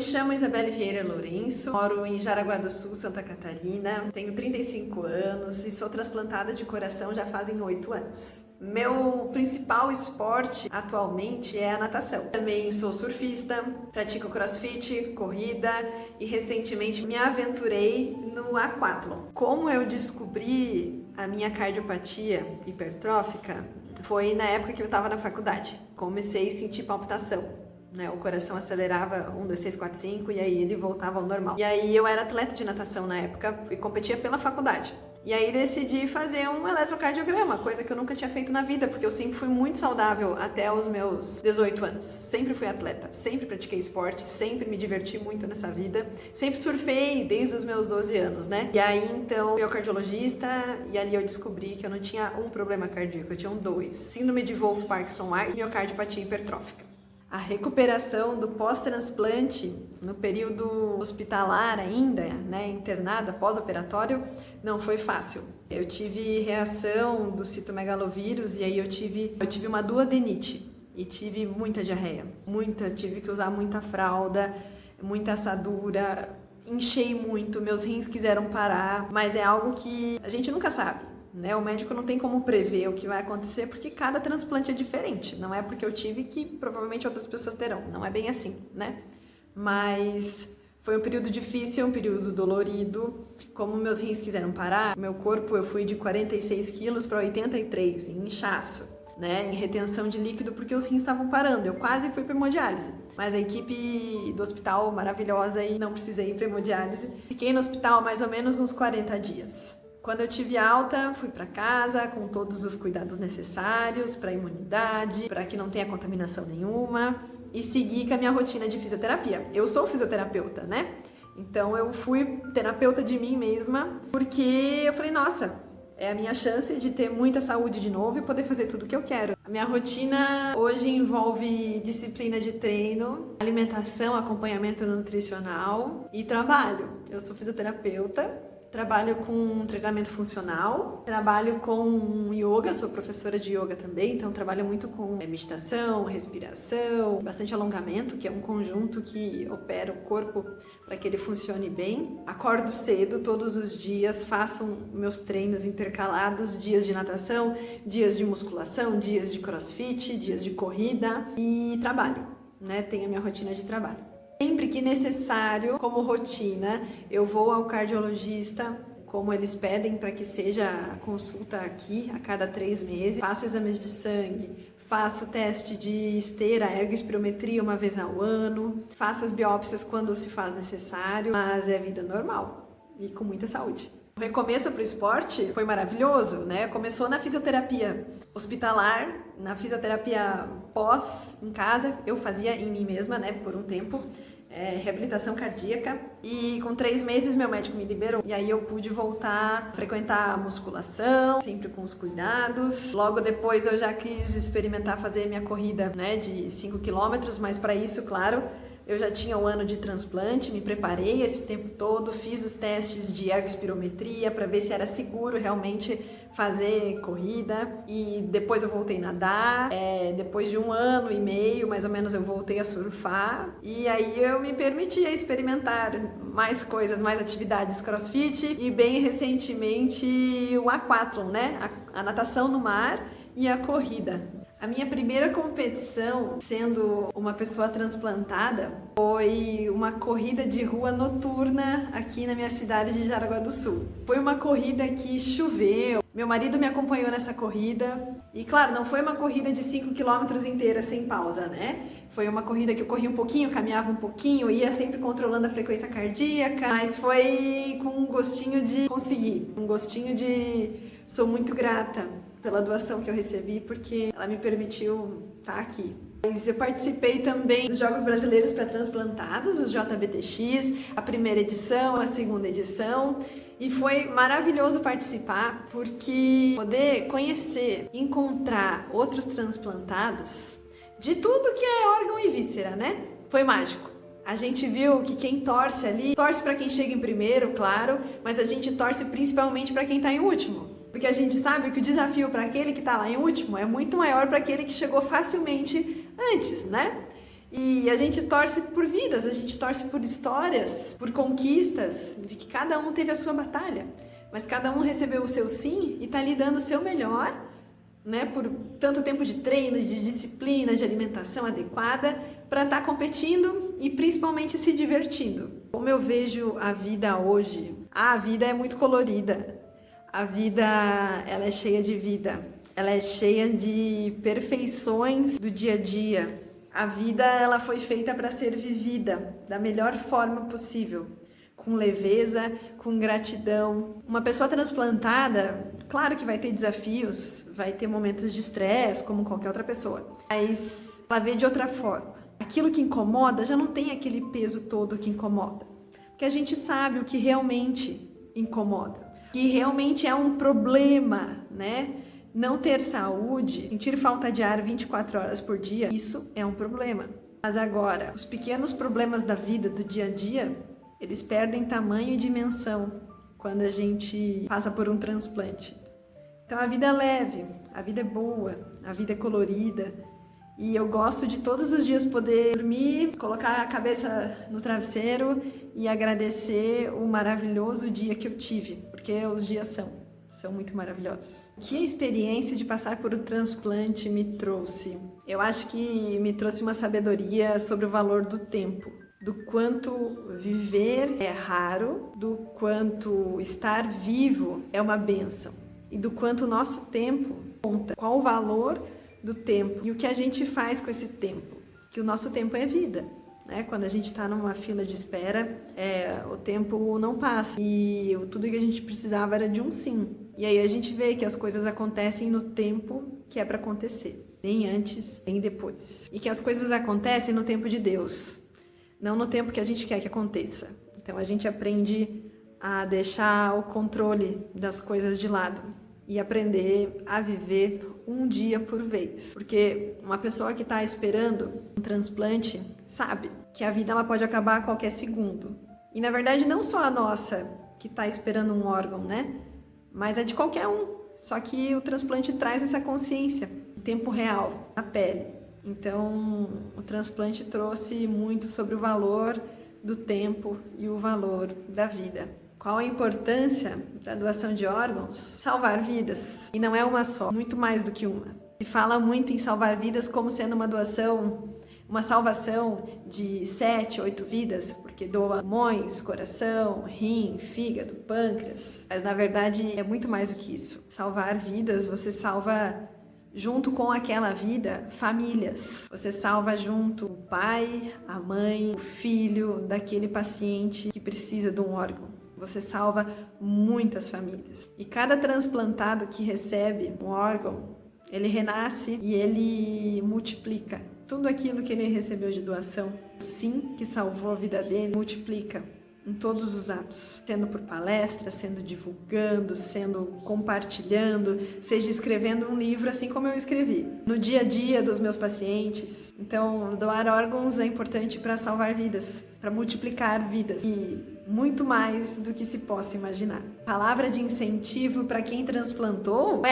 chamo Isabelle Vieira Lourenço, moro em Jaraguá do Sul, Santa Catarina, tenho 35 anos e sou transplantada de coração já fazem 8 anos. Meu principal esporte atualmente é a natação. Também sou surfista, pratico crossfit, corrida e recentemente me aventurei no aquatlon. Como eu descobri a minha cardiopatia hipertrófica foi na época que eu estava na faculdade. Comecei a sentir palpitação. O coração acelerava 1, 2, 3, 4, 5 e aí ele voltava ao normal. E aí eu era atleta de natação na época e competia pela faculdade. E aí decidi fazer um eletrocardiograma, coisa que eu nunca tinha feito na vida, porque eu sempre fui muito saudável até os meus 18 anos. Sempre fui atleta, sempre pratiquei esporte, sempre me diverti muito nessa vida. Sempre surfei desde os meus 12 anos, né? E aí então fui ao cardiologista e ali eu descobri que eu não tinha um problema cardíaco, eu tinha 2. Síndrome de Wolff-Parkinson-White e miocardiopatia hipertrófica. A recuperação do pós-transplante, no período hospitalar ainda, internada, pós-operatório, não foi fácil. Eu tive reação do citomegalovírus e aí eu tive uma duodenite e tive muita diarreia, tive que usar muita fralda, muita assadura, inchei muito, meus rins quiseram parar, mas é algo que a gente nunca sabe. O médico não tem como prever o que vai acontecer porque cada transplante é diferente. Não é porque eu tive que provavelmente outras pessoas terão. Não é bem assim, né? Mas foi um período difícil, um período dolorido. Como meus rins quiseram parar, meu corpo eu fui de 46 quilos para 83, em inchaço, em retenção de líquido porque os rins estavam parando. Eu quase fui para hemodiálise. Mas a equipe do hospital maravilhosa e não precisei ir para hemodiálise. Fiquei no hospital mais ou menos uns 40 dias. Quando eu tive alta, fui para casa com todos os cuidados necessários para a imunidade, para que não tenha contaminação nenhuma e segui com a minha rotina de fisioterapia. Eu sou fisioterapeuta, Então eu fui terapeuta de mim mesma porque eu falei, nossa, é a minha chance de ter muita saúde de novo e poder fazer tudo o que eu quero. A minha rotina hoje envolve disciplina de treino, alimentação, acompanhamento nutricional e trabalho. Eu sou fisioterapeuta. Trabalho com treinamento funcional, trabalho com yoga, sou professora de yoga também, então trabalho muito com meditação, respiração, bastante alongamento, que é um conjunto que opera o corpo para que ele funcione bem. Acordo cedo todos os dias, faço meus treinos intercalados, dias de natação, dias de musculação, dias de crossfit, dias de corrida e trabalho, Tenho a minha rotina de trabalho. Sempre que necessário, como rotina, eu vou ao cardiologista, como eles pedem para que seja a consulta aqui a cada 3 meses. Faço exames de sangue, faço teste de esteira, ergospirometria uma vez ao ano, faço as biópsias quando se faz necessário, mas é vida normal e com muita saúde. O recomeço para o esporte foi maravilhoso, Começou na fisioterapia hospitalar, na fisioterapia pós, em casa, eu fazia em mim mesma, por um tempo, reabilitação cardíaca. E com 3 meses meu médico me liberou e aí eu pude voltar a frequentar a musculação, sempre com os cuidados. Logo depois eu já quis experimentar fazer minha corrida, de 5 km, mas para isso, claro, eu já tinha 1 ano de transplante, me preparei esse tempo todo, fiz os testes de ergospirometria para ver se era seguro realmente fazer corrida e depois eu voltei a nadar. Depois de 1 ano e meio, mais ou menos, eu voltei a surfar e aí eu me permiti experimentar mais coisas, mais atividades crossfit e bem recentemente o aquatlon, a natação no mar e a corrida. A minha primeira competição, sendo uma pessoa transplantada, foi uma corrida de rua noturna aqui na minha cidade de Jaraguá do Sul. Foi uma corrida que choveu, meu marido me acompanhou nessa corrida e, claro, não foi uma corrida de 5 km inteira sem pausa, Foi uma corrida que eu corria um pouquinho, caminhava um pouquinho, ia sempre controlando a frequência cardíaca, mas foi com um gostinho de conseguir, um gostinho de... Sou muito grata pela doação que eu recebi, porque ela me permitiu estar aqui. Eu participei também dos Jogos Brasileiros para Transplantados, os JBTX, a primeira edição, a segunda edição, e foi maravilhoso participar, porque poder conhecer, encontrar outros transplantados de tudo que é órgão e víscera, Foi mágico. A gente viu que quem torce ali, torce para quem chega em primeiro, claro, mas a gente torce principalmente para quem está em último. Porque a gente sabe que o desafio para aquele que está lá em último é muito maior para aquele que chegou facilmente antes, E a gente torce por vidas, a gente torce por histórias, por conquistas, de que cada um teve a sua batalha, mas cada um recebeu o seu sim e está lhe dando o seu melhor, né, por tanto tempo de treino, de disciplina, de alimentação adequada, para estar competindo e principalmente se divertindo. Como eu vejo a vida hoje, a vida é muito colorida, a vida ela é cheia de vida, ela é cheia de perfeições do dia a dia. A vida ela foi feita para ser vivida da melhor forma possível, com leveza, com gratidão. Uma pessoa transplantada, claro que vai ter desafios, vai ter momentos de estresse, como qualquer outra pessoa, mas ela vê de outra forma. Aquilo que incomoda já não tem aquele peso todo que incomoda, porque a gente sabe o que realmente incomoda, que realmente é um problema, né? Não ter saúde, sentir falta de ar 24 horas por dia, isso é um problema. Mas agora, os pequenos problemas da vida, do dia a dia, eles perdem tamanho e dimensão quando a gente passa por um transplante. Então a vida é leve, a vida é boa, a vida é colorida. E eu gosto de todos os dias poder dormir, colocar a cabeça no travesseiro e agradecer o maravilhoso dia que eu tive, porque os dias são muito maravilhosos. Que experiência de passar por um transplante me trouxe? Eu acho que me trouxe uma sabedoria sobre o valor do tempo, do quanto viver é raro, do quanto estar vivo é uma bênção e do quanto o nosso tempo conta. Qual o valor do tempo e o que a gente faz com esse tempo? Que o nosso tempo é vida. Quando a gente está numa fila de espera, o tempo não passa e tudo que a gente precisava era de um sim. E aí a gente vê que as coisas acontecem no tempo que é para acontecer, nem antes, nem depois. E que as coisas acontecem no tempo de Deus, não no tempo que a gente quer que aconteça. Então a gente aprende a deixar o controle das coisas de lado e aprender a viver um dia por vez. Porque uma pessoa que está esperando um transplante sabe que a vida ela pode acabar a qualquer segundo. E na verdade não só a nossa que está esperando um órgão, né? Mas é de qualquer um. Só que o transplante traz essa consciência em tempo real, na pele. Então o transplante trouxe muito sobre o valor do tempo e o valor da vida. Qual a importância da doação de órgãos? Salvar vidas. E não é uma só, muito mais do que uma. Se fala muito em salvar vidas como sendo uma doação, uma salvação de 7, 8 vidas, porque doa pulmões, coração, rim, fígado, pâncreas. Mas na verdade é muito mais do que isso. Salvar vidas, você salva junto com aquela vida, famílias. Você salva junto o pai, a mãe, o filho daquele paciente que precisa de um órgão. Você salva muitas famílias. E cada transplantado que recebe um órgão, ele renasce e ele multiplica. Tudo aquilo que ele recebeu de doação, o sim que salvou a vida dele, multiplica em todos os atos. Sendo por palestras, sendo divulgando, sendo compartilhando, seja escrevendo um livro assim como eu escrevi. No dia a dia dos meus pacientes. Então, doar órgãos é importante para salvar vidas, para multiplicar vidas. E muito mais do que se possa imaginar. Palavra de incentivo para quem transplantou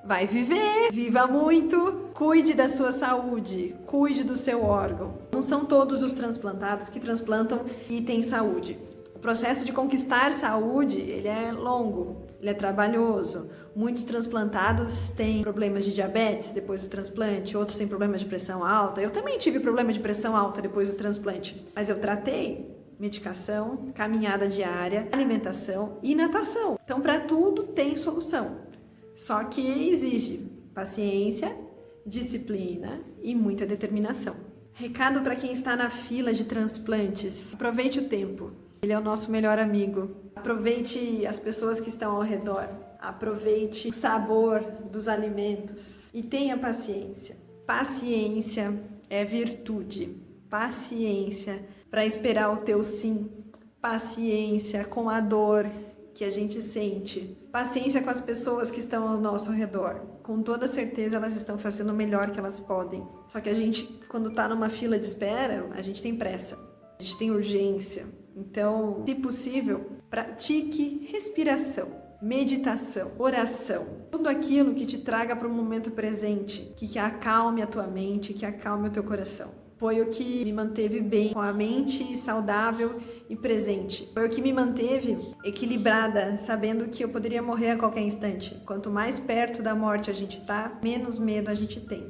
vai viver, viva muito, cuide da sua saúde, cuide do seu órgão. Não são todos os transplantados que transplantam e têm saúde. O processo de conquistar saúde, ele é longo, ele é trabalhoso. Muitos transplantados têm problemas de diabetes depois do transplante, outros têm problemas de pressão alta. Eu também tive problema de pressão alta depois do transplante, mas eu tratei. Medicação, caminhada diária, alimentação e natação. Então, para tudo tem solução. Só que exige paciência, disciplina e muita determinação. Recado para quem está na fila de transplantes: aproveite o tempo. Ele é o nosso melhor amigo. Aproveite as pessoas que estão ao redor. Aproveite o sabor dos alimentos e tenha paciência. Paciência é virtude. Paciência para esperar o teu sim, paciência com a dor que a gente sente, paciência com as pessoas que estão ao nosso redor. Com toda certeza elas estão fazendo o melhor que elas podem. Só que a gente, quando está numa fila de espera, a gente tem pressa, a gente tem urgência. Então, se possível, pratique respiração, meditação, oração, tudo aquilo que te traga para o momento presente, que acalme a tua mente, que acalme o teu coração. foi o que me manteve bem, com a mente saudável e presente. Foi o que me manteve equilibrada, sabendo que eu poderia morrer a qualquer instante. Quanto mais perto da morte a gente tá, menos medo a gente tem.